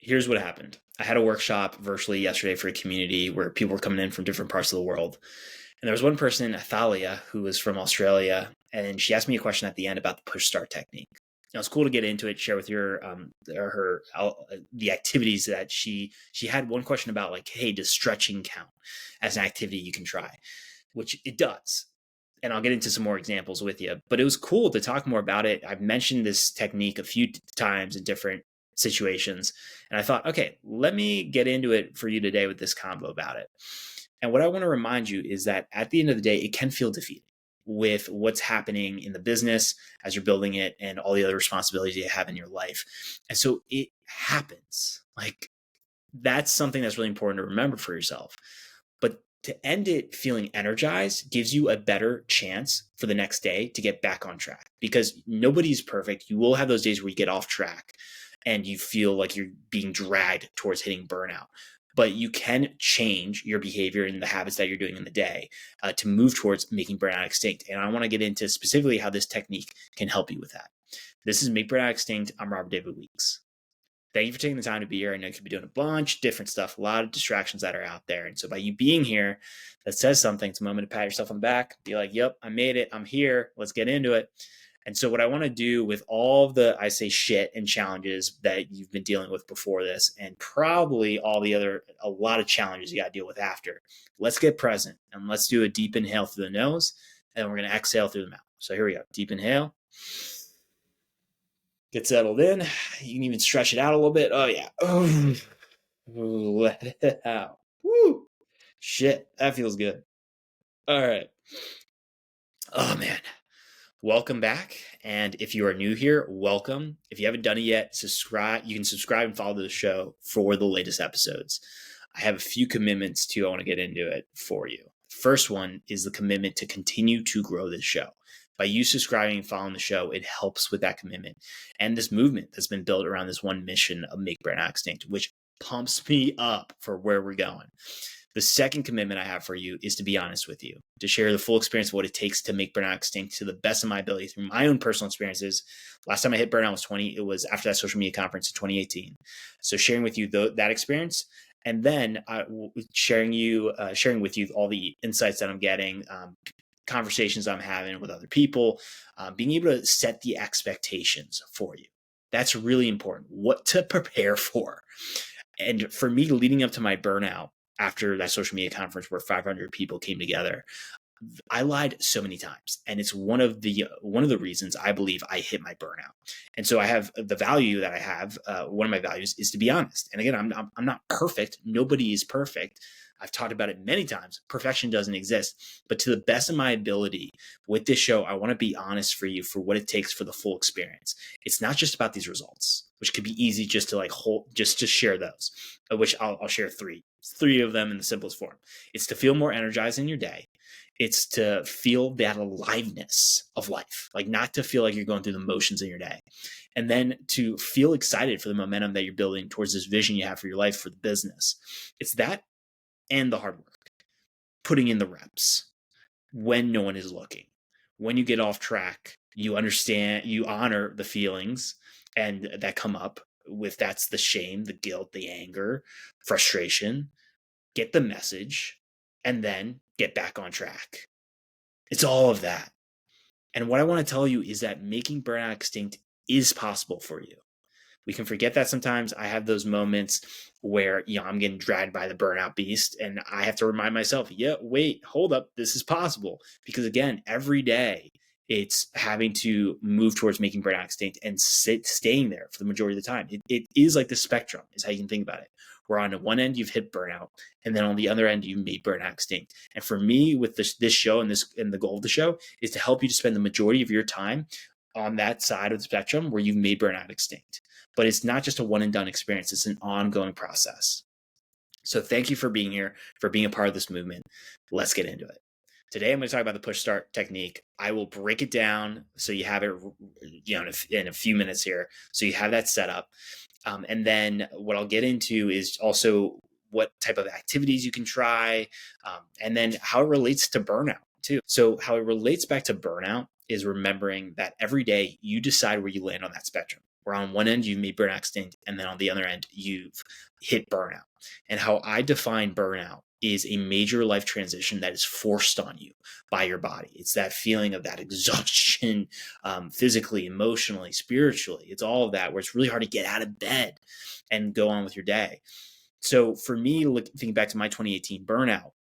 here's what happened. I had a workshop virtually yesterday for a community where people were coming in from different parts of the world. And there was one person, Athalia, who was from Australia, and she asked me a question at the end about the push start technique. Now, it's cool to get into it, share with the activities that she had one question about, like, hey, does stretching count as an activity you can try? Which it does. And I'll get into some more examples with you. But it was cool to talk more about it. I've mentioned this technique a few times in different situations. And I thought, okay, let me get into it for you today with this combo about it. And what I want to remind you is that at the end of the day, it can feel defeating with what's happening in the business as you're building it and all the other responsibilities you have in your life. And so it happens. Like, that's something that's really important to remember for yourself. But to end it feeling energized gives you a better chance for the next day to get back on track, because nobody's perfect. You will have those days where you get off track and you feel like you're being dragged towards hitting burnout. But you can change your behavior and the habits that you're doing in the day to move towards making burnout extinct. And I want to get into specifically how this technique can help you with that. This is Make Burnout Extinct. I'm Robert David Weeks. Thank you for taking the time to be here. I know you could be doing a bunch of different stuff, a lot of distractions that are out there. And so by you being here, that says something. It's a moment to pat yourself on the back, be like, yep, I made it. I'm here. Let's get into it. And so what I want to do with all of the, I say, shit and challenges that you've been dealing with before this, and probably all the other, a lot of challenges you got to deal with after, let's get present and let's do a deep inhale through the nose, and we're going to exhale through the mouth. So here we go. Deep inhale. Get settled in. You can even stretch it out a little bit. Oh, yeah. Oh, let it out. Woo. Shit, that feels good. All right. Oh, man. Welcome back. And if you are new here, welcome. If you haven't done it yet, subscribe. You can subscribe and follow the show for the latest episodes. I have a few commitments too. I want to get into it for you. First one is the commitment to continue to grow this show. By you subscribing and following the show, it helps with that commitment and this movement that's been built around this one mission of Make Burnout Extinct, which pumps me up for where we're going. The second commitment I have for you is to be honest with you, to share the full experience of what it takes to make burnout extinct to the best of my ability through my own personal experiences. Last time I hit burnout was 20. It was after that social media conference in 2018. So sharing with you that experience, and then sharing with you all the insights that I'm getting, conversations I'm having with other people, being able to set the expectations for you. That's really important. What to prepare for. And for me, leading up to my burnout, after that social media conference where 500 people came together, I lied so many times, and it's one of the reasons I believe I hit my burnout. And so I have the value that I have. One of my values is to be honest. And again, I'm not perfect. Nobody is perfect. I've talked about it many times. Perfection doesn't exist, but to the best of my ability with this show, I want to be honest for you for what it takes for the full experience. It's not just about these results, which could be easy just to share those, which I'll share three of them in the simplest form. It's to feel more energized in your day. It's to feel that aliveness of life, like not to feel like you're going through the motions in your day. And then to feel excited for the momentum that you're building towards this vision you have for your life, for the business. It's that and the hard work, putting in the reps when no one is looking. When you get off track, you understand, you honor the feelings and that come up with, that's the shame, the guilt, the anger, frustration, get the message, and then get back on track. It's all of that. And what I want to tell you is that making burnout extinct is possible for you. We can forget that sometimes. I have those moments where, I'm getting dragged by the burnout beast, and I have to remind myself, wait, hold up, this is possible. Because again, every day it's having to move towards making burnout extinct and staying there for the majority of the time. It is like the spectrum is how you can think about it. Where on one end you've hit burnout, and then on the other end you've made burnout extinct. And for me, with this show and the goal of the show is to help you to spend the majority of your time on that side of the spectrum where you've made burnout extinct. But it's not just a one and done experience. It's an ongoing process. So thank you for being here, for being a part of this movement. Let's get into it. Today, I'm going to talk about the push start technique. I will break it down so you have it, in a few minutes here. So you have that set up. And then what I'll get into is also what type of activities you can try, and then how it relates to burnout too. So how it relates back to burnout is remembering that every day you decide where you land on that spectrum. where on one end you've made burnout extinct, and then on the other end you've hit burnout. And how I define burnout is a major life transition that is forced on you by your body. It's that feeling of that exhaustion, physically, emotionally, spiritually. It's all of that, where it's really hard to get out of bed and go on with your day. So for me, thinking back to my 2018 burnout,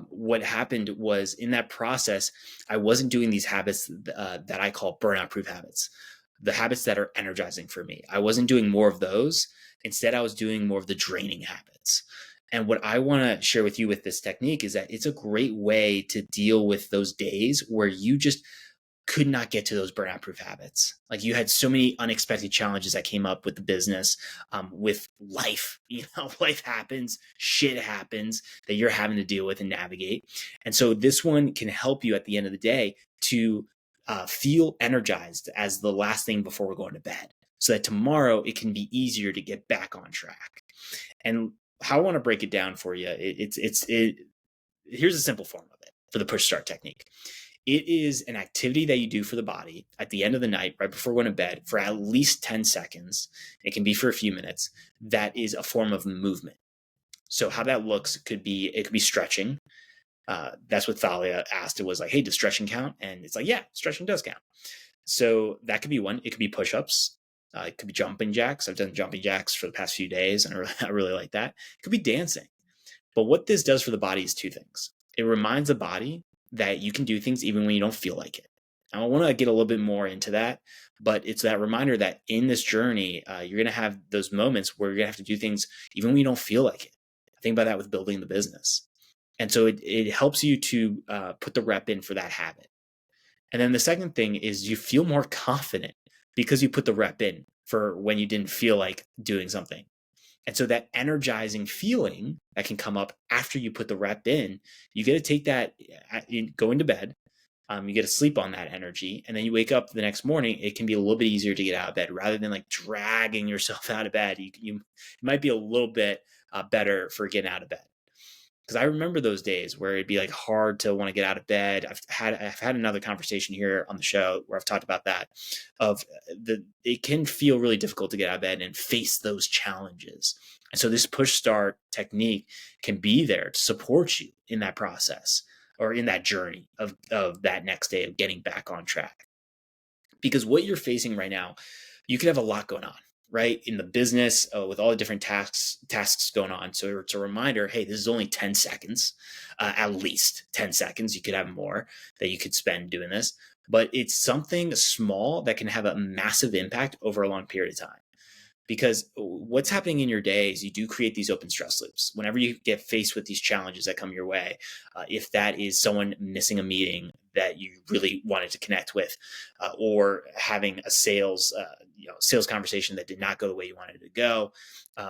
what happened was, in that process, I wasn't doing these habits that I call burnout proof habits, the habits that are energizing for me. I wasn't doing more of those. Instead, I was doing more of the draining habits. And what I want to share with you with this technique is that it's a great way to deal with those days where you just could not get to those burnout proof habits. Like, you had so many unexpected challenges that came up with the business, with life. Life happens, shit happens that you're having to deal with and navigate. And so this one can help you at the end of the day to feel energized as the last thing before we're going to bed, so that tomorrow it can be easier to get back on track. And how I want to break it down for you, here's a simple form of it for the push start technique. It is an activity that you do for the body at the end of the night, right before going to bed, for at least 10 seconds. It can be for a few minutes. That is a form of movement. So how that looks, it could be stretching. That's what Thalia asked. It was like, hey, does stretching count? And it's like, yeah, stretching does count. So that could be one. It could be push-ups. It could be jumping jacks. I've done jumping jacks for the past few days, and I really like that. It could be dancing. But what this does for the body is two things. It reminds the body that you can do things even when you don't feel like it. I want to get a little bit more into that, but it's that reminder that in this journey, you're going to have those moments where you're going to have to do things even when you don't feel like it. Think about that with building the business. And so it helps you to put the rep in for that habit. And then the second thing is you feel more confident because you put the rep in for when you didn't feel like doing something. And so that energizing feeling that can come up after you put the rep in, you get to take that, go into bed, you get to sleep on that energy, and then you wake up the next morning. It can be a little bit easier to get out of bed rather than like dragging yourself out of bed. You might be a little bit better for getting out of bed. Because I remember those days where it'd be like hard to want to get out of bed. I've had another conversation here on the show where I've talked about that, it can feel really difficult to get out of bed and face those challenges. And so this push start technique can be there to support you in that process, or in that journey of that next day of getting back on track. Because what you're facing right now, you could have a lot going on, right? In the business, with all the different tasks going on. So it's a reminder, hey, this is only 10 seconds, at least 10 seconds. You could have more that you could spend doing this, but it's something small that can have a massive impact over a long period of time. Because what's happening in your day is you do create these open stress loops. Whenever you get faced with these challenges that come your way, if that is someone missing a meeting that you really wanted to connect with, or having a sales conversation that did not go the way you wanted it to go,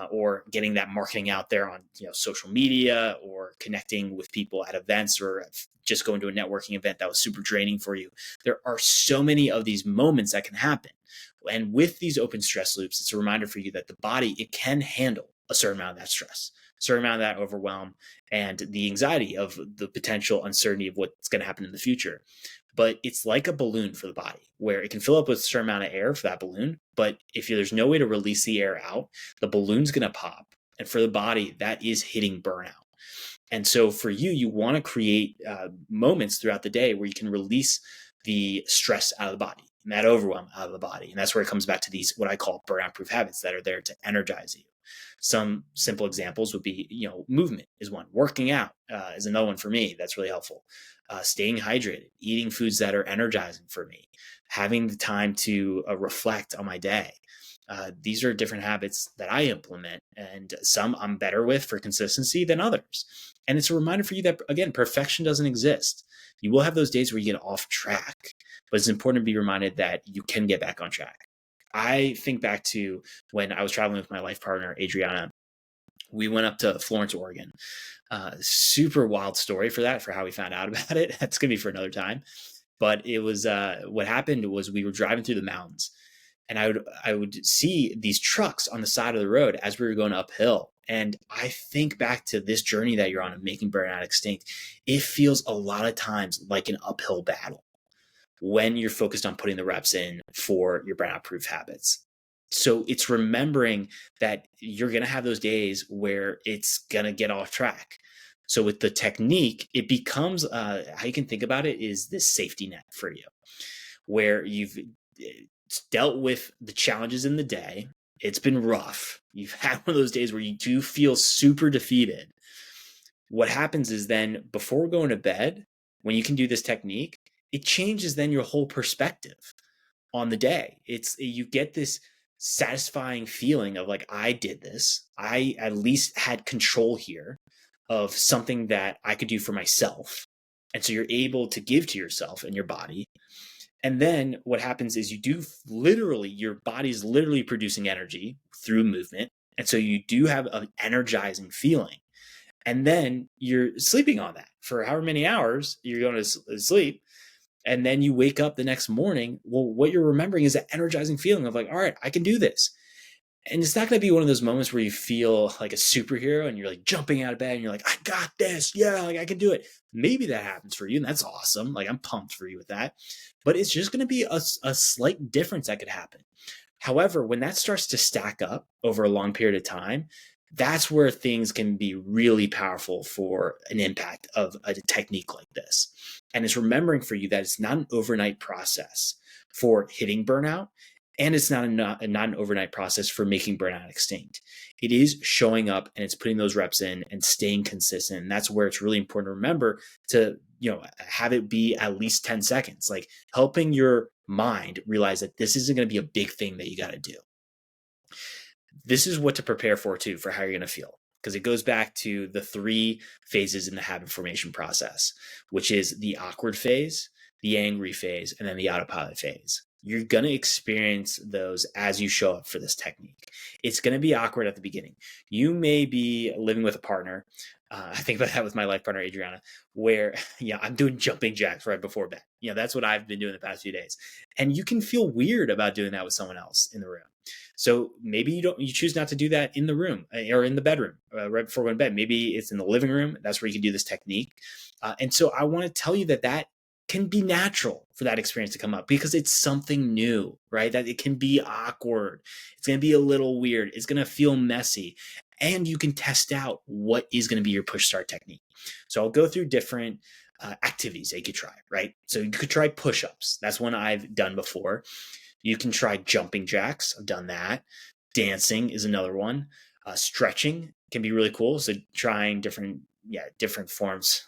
or getting that marketing out there on social media, or connecting with people at events, or just going to a networking event that was super draining for you. There are so many of these moments that can happen. And with these open stress loops, it's a reminder for you that the body, it can handle a certain amount of that stress, a certain amount of that overwhelm, and the anxiety of the potential uncertainty of what's going to happen in the future. But it's like a balloon for the body, where it can fill up with a certain amount of air for that balloon. But if there's no way to release the air out, the balloon's going to pop. And for the body, that is hitting burnout. And so for you, you want to create moments throughout the day where you can release the stress out of the body and that overwhelm out of the body. And that's where it comes back to these, what I call burnout proof habits, that are there to energize you. Some simple examples would be, movement is one. Working out is another one for me. That's really helpful. Staying hydrated, eating foods that are energizing for me, having the time to reflect on my day. These are different habits that I implement, and some I'm better with for consistency than others. And it's a reminder for you that, again, perfection doesn't exist. You will have those days where you get off track, but it's important to be reminded that you can get back on track. I think back to when I was traveling with my life partner, Adriana. We went up to Florence, Oregon. Super wild story for how we found out about it. That's going to be for another time. But it was, what happened was we were driving through the mountains, and I would see these trucks on the side of the road as we were going uphill. And I think back to this journey that you're on of making burnout extinct. It feels a lot of times like an uphill battle, when you're focused on putting the reps in for your burnout proof habits. So it's remembering that you're going to have those days where it's going to get off track. So with the technique, it becomes how you can think about it is this safety net for you, where you've dealt with the challenges in the day. It's been rough. You've had one of those days where you do feel super defeated. What happens is then before going to bed, when you can do this technique, it changes then your whole perspective on the day. You get this satisfying feeling of like, I did this. I at least had control here of something that I could do for myself. And so you're able to give to yourself and your body. And then what happens is your body's literally producing energy through movement. And so you do have an energizing feeling. And then you're sleeping on that for however many hours you're going to sleep. And then you wake up the next morning. Well, what you're remembering is that energizing feeling of like, all right, I can do this. And it's not going to be one of those moments where you feel like a superhero and you're like jumping out of bed and you're like, I got this. Yeah, like I can do it. Maybe that happens for you. And that's awesome. Like I'm pumped for you with that. But it's just going to be a slight difference that could happen. However, when that starts to stack up over a long period of time, that's where things can be really powerful for an impact of a technique like this. And it's remembering for you that it's not an overnight process for hitting burnout. And it's not an overnight process for making burnout extinct. It is showing up and it's putting those reps in and staying consistent. And that's where it's really important to remember to, have it be at least 10 seconds, like helping your mind realize that this isn't going to be a big thing that you got to do. This is what to prepare for too, for how you're going to feel. Because it goes back to the 3 phases in the habit formation process, which is the awkward phase, the angry phase, and then the autopilot phase. You're going to experience those as you show up for this technique. It's going to be awkward at the beginning. You may be living with a partner. I think about that with my life partner, Adriana, where I'm doing jumping jacks right before bed. That's what I've been doing the past few days. And you can feel weird about doing that with someone else in the room. So maybe you choose not to do that in the room or in the bedroom right before going to bed. Maybe it's in the living room. That's where you can do this technique. And so I want to tell you that can be natural for that experience to come up because it's something new, right? That it can be awkward. It's going to be a little weird. It's going to feel messy. And you can test out what is going to be your push start technique. So I'll go through different activities that you could try, right? So you could try push-ups. That's one I've done before. You can try jumping jacks. I've done that. Dancing is another one. Stretching can be really cool. So trying different forms.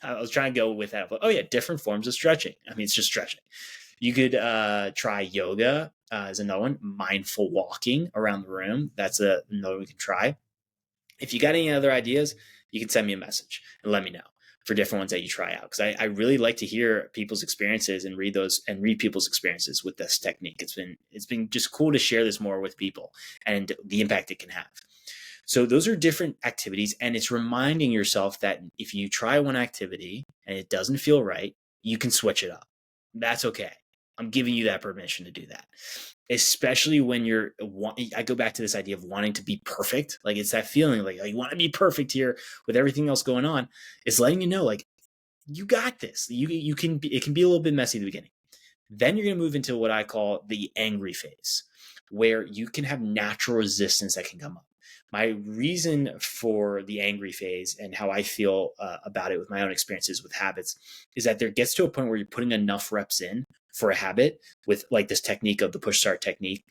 I was trying to go with that. But, different forms of stretching. I mean, it's just stretching. You could try yoga is another one. Mindful walking around the room. That's another one we can try. If you got any other ideas, you can send me a message and let me know for different ones that you try out. Because I really like to hear people's experiences and read people's experiences with this technique. It's been just cool to share this more with people and the impact it can have. So those are different activities, and it's reminding yourself that if you try one activity and it doesn't feel right, you can switch it up. That's okay. I'm giving you that permission to do that. Especially when I go back to this idea of wanting to be perfect. Like it's that feeling like you want to be perfect here with everything else going on. It's letting you know, like, you got this. It can be a little bit messy at the beginning. Then you're going to move into what I call the angry phase, where you can have natural resistance that can come up. My reason for the angry phase and how I feel about it with my own experiences with habits is that there gets to a point where you're putting enough reps in for a habit with like this technique of the push start technique,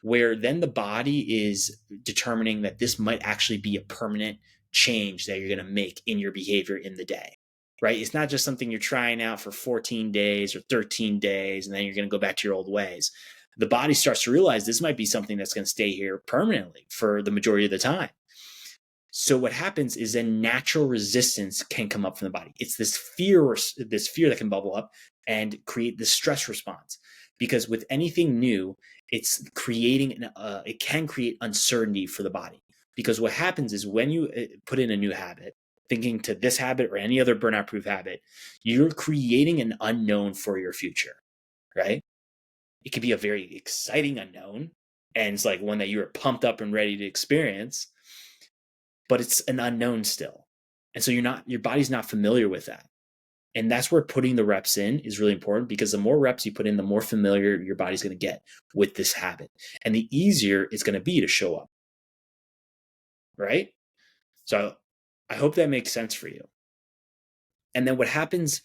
where then the body is determining that this might actually be a permanent change that you're going to make in your behavior in the day, right? It's not just something you're trying out for 14 days or 13 days, and then you're going to go back to your old ways. The body starts to realize this might be something that's going to stay here permanently for the majority of the time. So what happens is then natural resistance can come up from the body. It's this fear that can bubble up and create this stress response. Because with anything new, it's it can create uncertainty for the body. Because what happens is when you put in a new habit, thinking to this habit or any other burnout proof habit, you're creating an unknown for your future, right? It could be a very exciting unknown, and it's like one that you're pumped up and ready to experience, but it's an unknown still. And so your body's not familiar with that. And that's where putting the reps in is really important, because the more reps you put in, the more familiar your body's going to get with this habit. And the easier it's going to be to show up. Right? So I hope that makes sense for you. And then what happens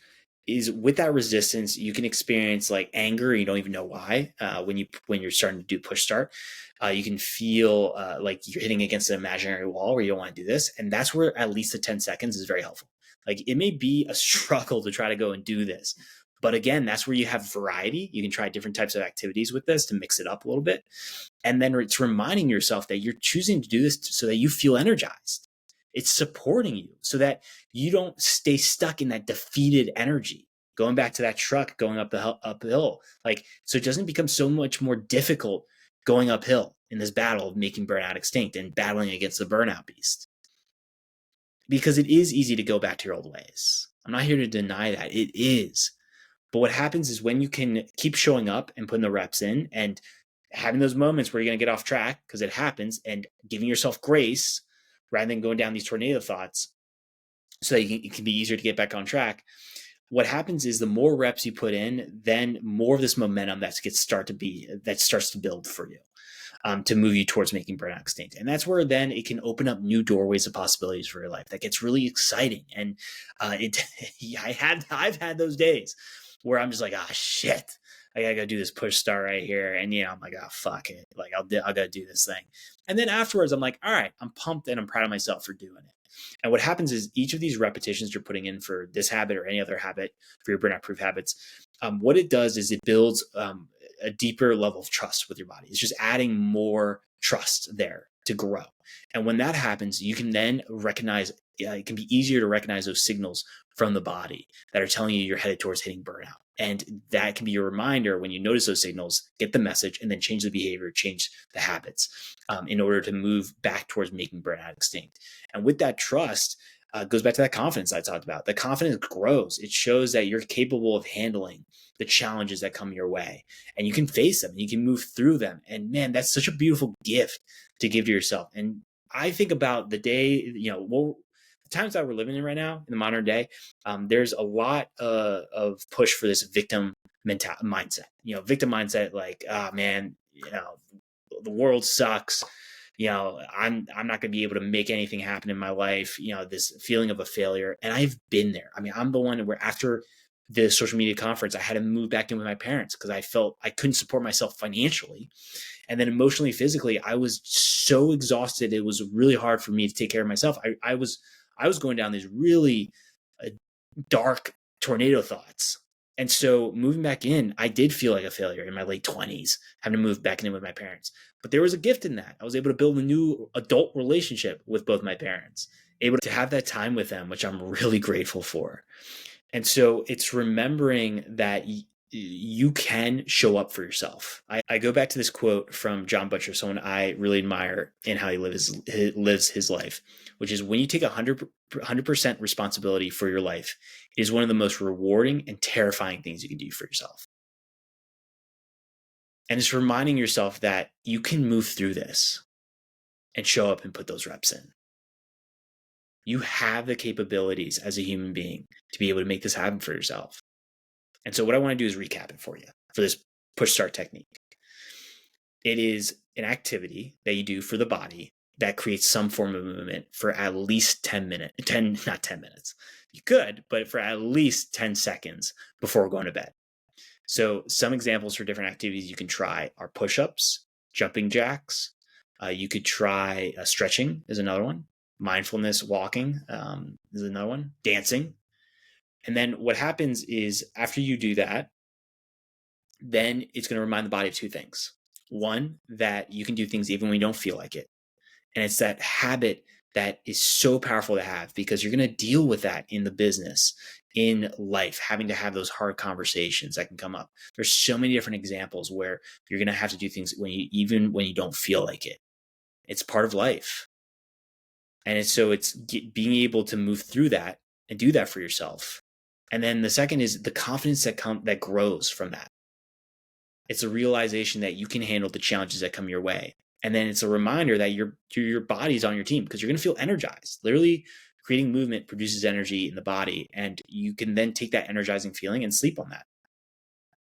is, with that resistance, you can experience like anger. You don't even know why. When you're starting to do push start, you can feel like you're hitting against an imaginary wall where you don't want to do this. And that's where at least the 10 seconds is very helpful. Like, it may be a struggle to try to go and do this, but again, that's where you have variety. You can try different types of activities with this to mix it up a little bit. And then it's reminding yourself that you're choosing to do this so that you feel energized. It's supporting you so that you don't stay stuck in that defeated energy, going back to that truck going uphill. Like, so it doesn't become so much more difficult going uphill in this battle of making burnout extinct and battling against the burnout beast. Because it is easy to go back to your old ways. I'm not here to deny that. It is. But what happens is, when you can keep showing up and putting the reps in and having those moments where you're going to get off track, because it happens, and giving yourself grace rather than going down these tornado thoughts so that it can be easier to get back on track. What happens is, the more reps you put in, then more of this momentum that starts to build for you, to move you towards making burnout extinct. And that's where then it can open up new doorways of possibilities for your life. That gets really exciting. And I've had those days where I'm just like, shit, I gotta go do this push start right here. And I'm like, fuck it. Like, I gotta do this thing. And then afterwards, I'm like, all right, I'm pumped and I'm proud of myself for doing it. And what happens is, each of these repetitions you're putting in for this habit or any other habit for your burnout proof habits, what it does is it builds a deeper level of trust with your body. It's just adding more trust there to grow. And when that happens, you can then recognize, it can be easier to recognize those signals from the body that are telling you you're headed towards hitting burnout. And that can be your reminder when you notice those signals, get the message, and then change the behavior, change the habits, in order to move back towards making burnout extinct. And with that trust, goes back to that confidence I talked about. The confidence grows. It shows that you're capable of handling the challenges that come your way, and you can face them and you can move through them. And man, that's such a beautiful gift to give to yourself. And I think about the day, the times that we're living in right now in the modern day, there's a lot of push for this victim mindset. Victim mindset, like, man, the world sucks. I'm not going to be able to make anything happen in my life. This feeling of a failure, and I've been there. I mean, I'm the one where, after the social media conference, I had to move back in with my parents because I felt I couldn't support myself financially. And then emotionally, physically, I was so exhausted. It was really hard for me to take care of myself. I was going down these really dark tornado thoughts. And so moving back in, I did feel like a failure in my late 20s, having to move back in with my parents. But there was a gift in that. I was able to build a new adult relationship with both my parents, able to have that time with them, which I'm really grateful for. And so it's remembering that you can show up for yourself. I go back to this quote from John Butcher, someone I really admire in how he lives his life, which is, when you take 100% responsibility for your life, it is one of the most rewarding and terrifying things you can do for yourself. And it's reminding yourself that you can move through this and show up and put those reps in. You have the capabilities as a human being to be able to make this happen for yourself. And so what I want to do is recap it for you for this push start technique. It is an activity that you do for the body that creates some form of movement for at least 10 minutes, not 10 minutes. You could, but for at least 10 seconds before going to bed. So some examples for different activities you can try are push-ups, jumping jacks. You could try stretching is another one. Mindfulness walking is another one. Dancing. And then what happens is, after you do that, then it's going to remind the body of two things. One, that you can do things even when you don't feel like it. And it's that habit that is so powerful to have, because you're going to deal with that in the business, in life, having to have those hard conversations that can come up. There's so many different examples where you're going to have to do things even when you don't feel like it. It's part of life. And it's being able to move through that and do that for yourself. And then the second is the confidence that grows from that. It's a realization that you can handle the challenges that come your way. And then it's a reminder that your body's on your team, because you're going to feel energized. Literally, Creating movement produces energy in the body, and you can then take that energizing feeling and sleep on that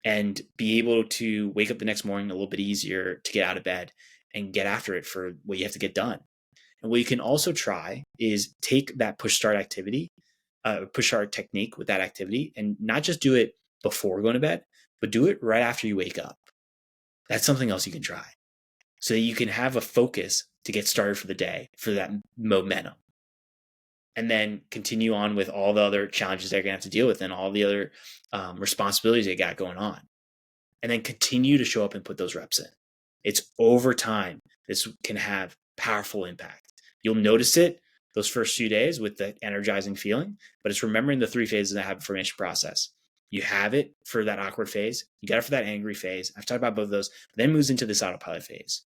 and be able to wake up the next morning a little bit easier to get out of bed and get after it for what you have to get done. And what you can also try is take that push start activity, push start technique with that activity, and not just do it before going to bed, but do it right after you wake up. That's something else you can try so that you can have a focus to get started for the day, for that momentum. And then continue on with all the other challenges they're going to have to deal with and all the other responsibilities they got going on. And then continue to show up and put those reps in. It's over time. This can have powerful impact. You'll notice it those first few days with the energizing feeling, but it's remembering the 3 phases of the habit formation process. You have it for that awkward phase. You got it for that angry phase. I've talked about both of those, but then moves into this autopilot phase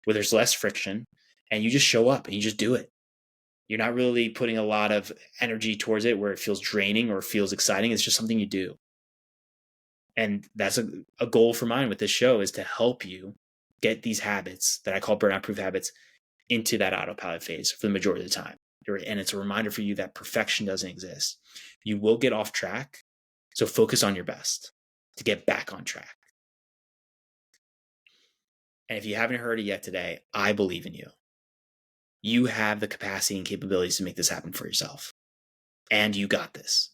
where there's less friction and you just show up and you just do it. You're not really putting a lot of energy towards it where it feels draining or feels exciting. It's just something you do. And that's a goal for mine with this show, is to help you get these habits that I call burnout proof habits into that autopilot phase for the majority of the time. And it's a reminder for you that perfection doesn't exist. You will get off track. So focus on your best to get back on track. And if you haven't heard it yet today, I believe in you. You have the capacity and capabilities to make this happen for yourself. And you got this.